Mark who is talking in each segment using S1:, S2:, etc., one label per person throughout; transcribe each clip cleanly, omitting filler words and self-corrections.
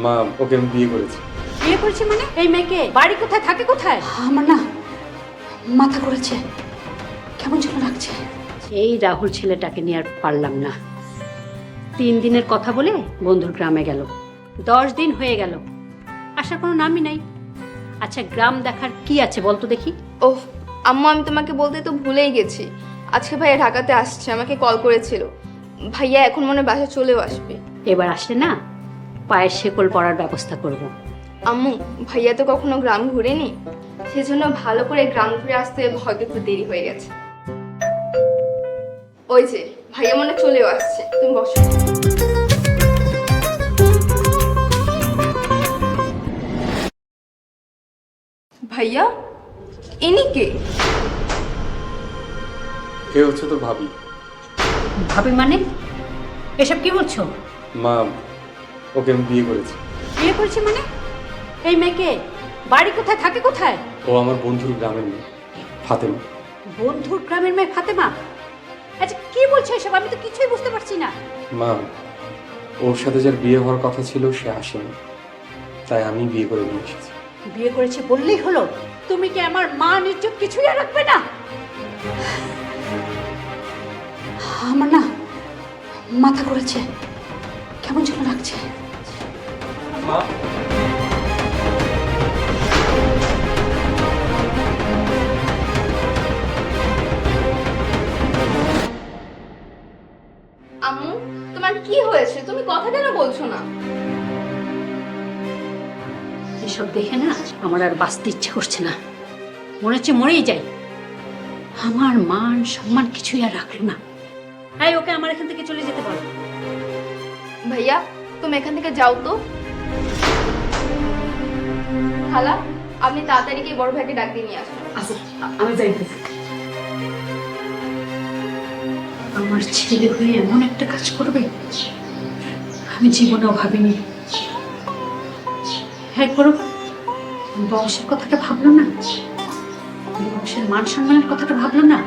S1: মা, ওকে আমি বিয়ে করেছি।
S2: বিয়ে করেছি মানে? এই মেয়েকে বাড়ি কোথায়, থাকে কোথায়?
S3: আমার না মাথা ঘুরেছে, কেমন যেন লাগছে।
S2: এই রাহুল ছেলেটাকে নিয়ে আর পারলাম না। 3 দিনের কথা বলে বন্ধুর গ্রামে গেল, 10 দিন হয়ে গেল, আসার কোনো নামই নাই। আচ্ছা, গ্রাম দেখার কি আছে বলতো দেখি?
S4: ওহ আম্মু, আমি তোমাকে বলতে তো ভুলেই গেছি। আজকে ভাইয়া ঢাকাতে আসছে, আমাকে কল করেছিল। ভাইয়া এখন মনে বাসা চলেও আসবে।
S2: এবার আসলে না পায়ের শেকল পরার ব্যবস্থা করব।
S4: আম্মু, ভাইয়া তো কখনো গ্রাম ঘুরেনি, সেজন্য ভালো করে গ্রাম ঘুরে আসতে হয়তো একটু দেরি হয়ে গেছে। ওই যে ভাইয়া মনে চলেও আসছে, তুমি বসো। ভাইয়া, ইনি কে?
S1: কে হচ্ছে তোর ভাবি?
S2: ভাবি মানে? এসব কি বলছো?
S1: মা, ওকে আমি বিয়ে করেছি।
S2: বিয়ে করেছি মানে? এই মেয়েকে বাড়ি কোথায়, থাকে কোথায়?
S1: ও আমার বন্ধুর গ্রামের মেয়ে, ফাতেমা।
S2: বন্ধুর গ্রামের মেয়ে ফাতেমা? আচ্ছা কি বলছো এসব? আমি তো কিছুই বুঝতে পারছি না।
S1: মা, ওর সাথে যার বিয়ে হওয়ার কথা ছিল সে আসেনি, তাই আমি বিয়ে করে নিয়ে এসেছি।
S2: বিয়ে করেছি বললেই হলো? তুমি কি আমার মা নির্জত কিছুই আর রাখবে না?
S3: আমার না মাথা ঘুরেছে, কেমন যেন লাগছে।
S1: মা,
S4: আম্মু, তোমার কি হয়েছে? তুমি কথা কেন বলছো না?
S2: এসব দেখে না আমার আর বাঁচতে ইচ্ছে করছে না, মনে হচ্ছে মরেই যাই। আমার মান সম্মান কিছুই আর রাখলো না। এই ওকে আমার এখান থেকে চলে যেতে বলো।
S4: ভাইয়া, তুমি এখান থেকে যাও তো। খালা, আপনি তাড়াতাড়ি গিয়ে বড় ভাইকে ডাক দিয়ে নিয়ে আসুন।
S3: আচ্ছা, আমি যাইতেছি।
S2: আমার ছেলে হয়ে এমন একটা কাজ করবে আমি জীবনেও ভাবিনি। হ্যাঁ করো, বংশের কথাটা ভাবলো না, বংশের মান সম্মানের কথাটা ভাবলো না।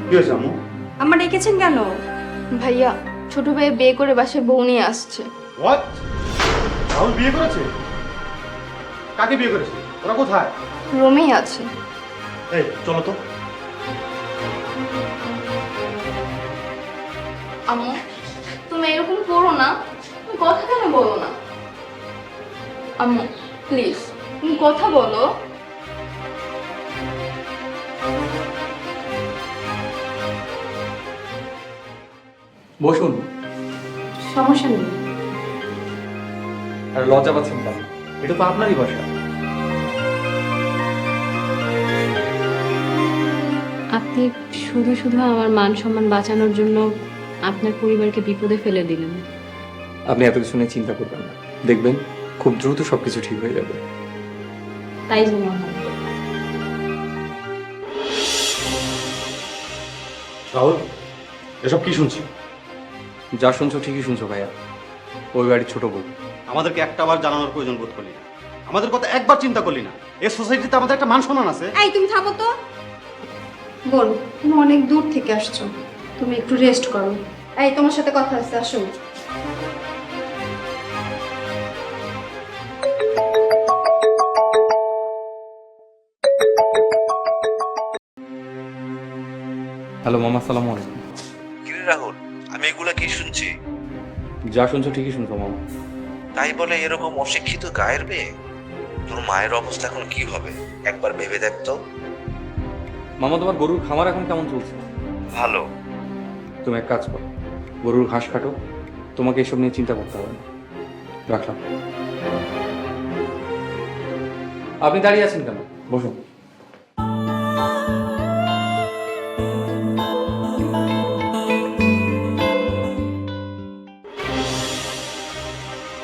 S5: কি হয়েছে আম্মু?
S4: আমার ডেকেছেন কেন? ভাইয়া, ছোট ভাই বিয়ে করে বাসায় বউ নিয়ে আসছে।
S5: হোয়াট? রাহুল বিয়ে করেছে? কাকে বিয়ে করেছে? ওরা কোথায়?
S4: রুমেই আছে।
S5: এই চলো তো।
S4: আম্মু, তুমি এরকম করো না, তুমি কথা কেন বলো না? আম্মু প্লিজ, তুমি কথা বলো।
S1: বসুন।
S2: সমস্যা নেই।
S1: আর লজ্জা পাচ্ছেন কেন? এটা তো আপনারই বাসা।
S6: আপনি শুধু শুধু আমার মান সম্মান বাঁচানোর জন্য আপনার পরিবারকে বিপদে ফেলে দিলেন।
S1: আপনি এত কিছু নিয়ে চিন্তা করবেন না, দেখবেন খুব দ্রুত সবকিছু ঠিক হয়ে যাবে।
S6: তাই যেন হয়।
S5: রাহুল, এসব কি শুনছি?
S1: যা শুনছো ঠিকই শুনছো ভাইয়া, ওই বাড়ির ছোট বউ।
S5: আমাদেরকে একটাবার জানানোর প্রয়োজন বোধ করলি না, আমাদের কথা একবার চিন্তা করলি না। এই সোসাইটিতে আমাদের একটা মান সম্মান আছে।
S7: এই তুমি থামো তো। বোন, তুমি অনেক দূর থেকে আসছো, তুমি একটু রেস্ট করো। এই তোমার সাথে কথা আছে, আসো।
S1: হ্যালো মামা, আসসালামু আলাইকুম।
S8: কিরে রাহুল, আমি এগুলা কি শুনছি?
S1: যা শুনছো ঠিকই শুনছো মামা।
S8: তাই বলে এরকম অশিক্ষিত গায়ের মেয়ে? তোর মায়ের অবস্থা এখন কি হবে একবার ভেবে দেখ তো।
S1: মামা, তোমার গরুর খামার এখন কেমন চলছে?
S8: ভালো।
S1: তুমি এক কাজ করো, গরুর ঘাস কাটো, তোমাকে এসব নিয়ে চিন্তা করতে হবে না। রাখলাম। আপনি দাঁড়িয়ে আছেন কেন? বসুন।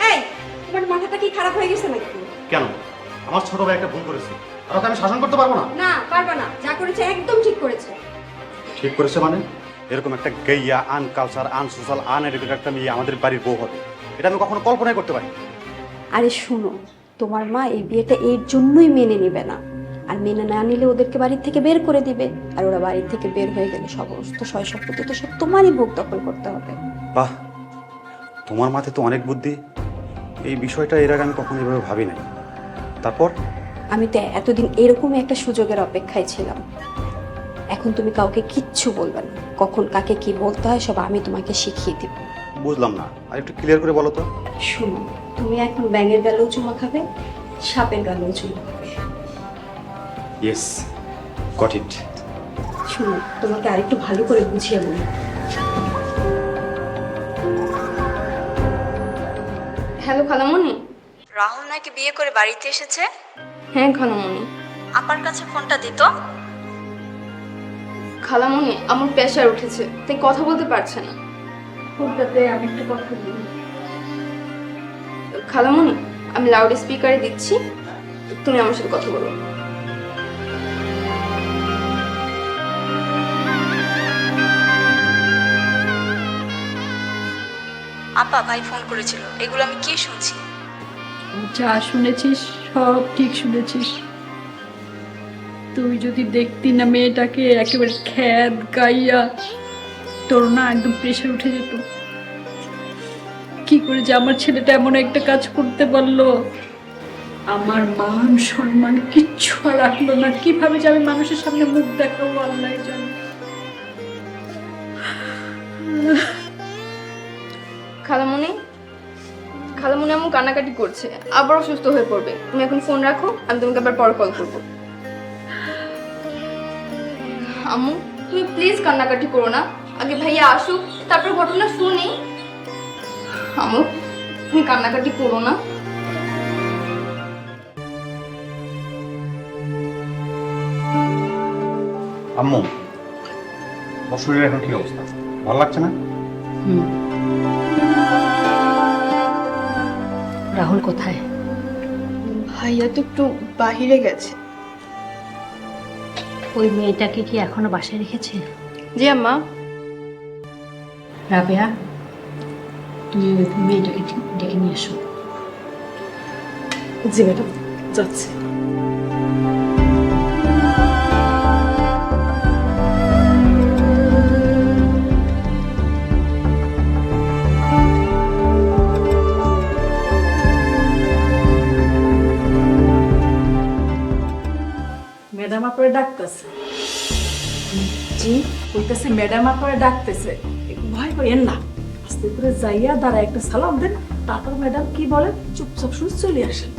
S7: এই তোমার মাথাটা কি খারাপ হয়ে গেছে নাকি?
S5: কেন? আমার ছোট ভাই একটা ভুল করেছে, আর ওকে আমি শাসন করতে পারবো না?
S7: না, পারবে না। যা করেছে একদম ঠিক করেছে।
S5: ঠিক করেছে মানে? এরকম একটা গেইয়া, আনকালচার, আনসোশ্যাল, আনএডুকেটেড একটা মেয়ে আমাদের বাড়ির বউ হবে, এটা আমি কখনো কল্পনাই করতে পারি।
S7: আরে শোনো, তোমার মা এই বিয়েটা এর জন্যই মেনে নেবে না।
S3: আর মেনে না নিলে ওদেরকে বাড়ির থেকে বের করে দিবে, আর ওরা বাড়ির থেকে বের হয়ে গেলে সমস্ত সয় সম্পত্তি তো সব তোমারই ভোগ দখল করতে হবে।
S5: বাহ, তোমার মাথায় তো অনেক বুদ্ধি। এই বিষয়টা এর আগে আমি কখনো এভাবে ভাবি নাই। তারপর?
S3: আমি তো এতদিন এরকমই একটা সুযোগের অপেক্ষায় ছিলাম। এখন তুমি কাউকে কিচ্ছু বলবে না, কখন কাকে কি বলতে হয় সব আমি তোমাকে শিখিয়ে দিব।
S5: বুঝলাম না, আর একটু ক্লিয়ার করে বলো তো।
S3: শোনো, তুমি এখন ব্যাঙের গালেও চুমা খাবে, সাপের গালেও চুমা খাবে।
S5: Yes, got it.
S3: শোনো, তোমাকে আরেকটু ভালো করে বুঝিয়ে বলি।
S4: হ্যালো খালামণি।
S3: রাহুল নাকি বিয়ে করে বাড়িতে এসেছে?
S4: হ্যাঁ খালামণি।
S3: আপার কাছে ফোনটা দিত।
S4: খালামণি আমার প্রেশার উঠেছে, তাই কথা বলতে পারছে না।
S3: ফোনটাতে আমি একটা কথা বলি।
S4: খালামণি আমি লাউড স্পিকারে দিচ্ছি, তুমি আমার সাথে কথা বলো।
S3: আপা, ভাই ফোন করেছিল, এগুলো আমি কি শুনছি?
S2: যা শুনেছিস সব ঠিক শুনেছিস। তুই যদি দেখতি না মেয়েটাকে একেবারে খ্যাত গাইয়া, তোর না একদম প্রেশার উঠে যেত। কি করে যে আমার ছেলেটা এমন একটা কাজ করতে পারলো, আমার মান সম্মান কিচ্ছু আর রাখলো না। কিভাবে যে আমি মানুষের সামনে মুখ দেখাবো আল্লাহ জানে।
S4: খালামণি, খালামণি আমার কান্নাকাটি করছে, আবার অসুস্থ হয়ে পড়বে। তুমি এখন ফোন রাখো, আমি তোমাকে আবার পরে কল করবো। আম্মু তুমি প্লিজ কান্নাকাটি করো না, আগে ভাইয়া আসুক তারপর ঘটনা শুনি। আম্মু তুমি কান্নাকাটি করো না।
S5: আম্মু, ওর শরীরের এখন কি অবস্থা? ভালো লাগছে না?
S2: রাহুল কোথায়?
S4: ভাইয়া তো একটু বাহিরে গেছে।
S2: ওই মেয়েটাকে কি এখনো বাসায় রেখেছে?
S4: জি আম্মা।
S2: রাবেয়া, তুমি ওই মেয়েটাকে ডেকে নিয়ে এসো।
S3: জি ম্যাডাম, যাচ্ছে।
S9: ম্যাডাম আপনারা ডাকতেছে। জি, কইতেছে ম্যাডাম আপনারা ডাকতেছে। একটু ভয় করেন না, আস্তে করে যাইয়া দাঁড়া একটা সালাম দেন, তারপর ম্যাডাম কি বলেন চুপচাপ শুনে চলে আসেন।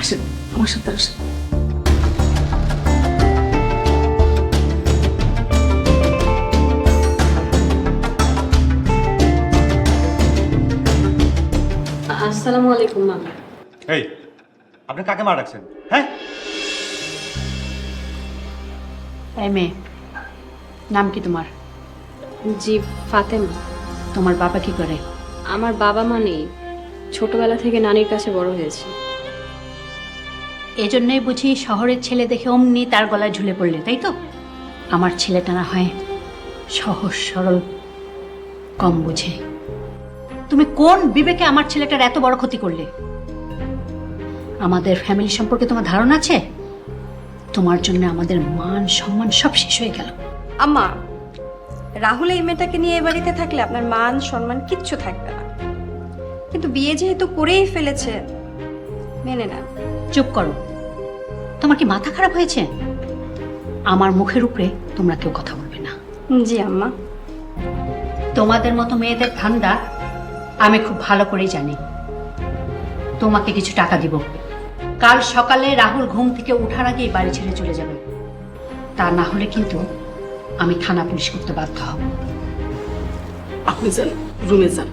S9: আসেন আমার সাথে আসেন।
S6: আসসালামু আলাইকুম মা।
S5: এই, আপনি কাকে মা ডাকছেন? হ্যাঁ,
S2: এই মেয়ে, নাম কি তোমার?
S6: জি ফাতেমা।
S2: তোমার বাবা কি করে?
S6: আমার বাবা মা নেই, ছোটবেলা থেকে নানির কাছে বড় হয়েছে।
S2: এজন্যই বুঝি শহরের ছেলে দেখে অমনি তার গলায় ঝুলে পড়লে, তাই তো? আমার ছেলেটা না হয় সহজ সরল, কম বুঝে। তুমি কোন বিবেকে আমার ছেলেটার এত বড় ক্ষতি করলে? আমাদের ফ্যামিলি সম্পর্কে তোমার ধারণা আছে? তোমার জন্য আমাদের মান সম্মান সব শেষ হয়ে গেল।
S3: আম্মা, রাহুল এই মেয়েটাকে নিয়ে এ বাড়িতে থাকলে আপনার মান সম্মান কিচ্ছু থাকবে না, কিন্তু বিয়ে যেহেতু করেই ফেলেছে মেনে না।
S2: চুপ করো, তোমার কি মাথা খারাপ হয়েছে? আমার মুখের উপরে তোমরা কেউ কথা বলবে না।
S3: জি আম্মা।
S2: তোমাদের মতো মেয়েদের ধান্দা আমি খুব ভালো করেই জানি। তোমাকে কিছু টাকা দিব, কাল সকালে রাহুল ঘুম থেকে ওঠার আগেই বাড়ি ছেড়ে চলে যাবে। তা না হলে কিন্তু আমি থানা পুলিশ করতে বাধ্য হব।
S9: আপনি যান, রুমে যান।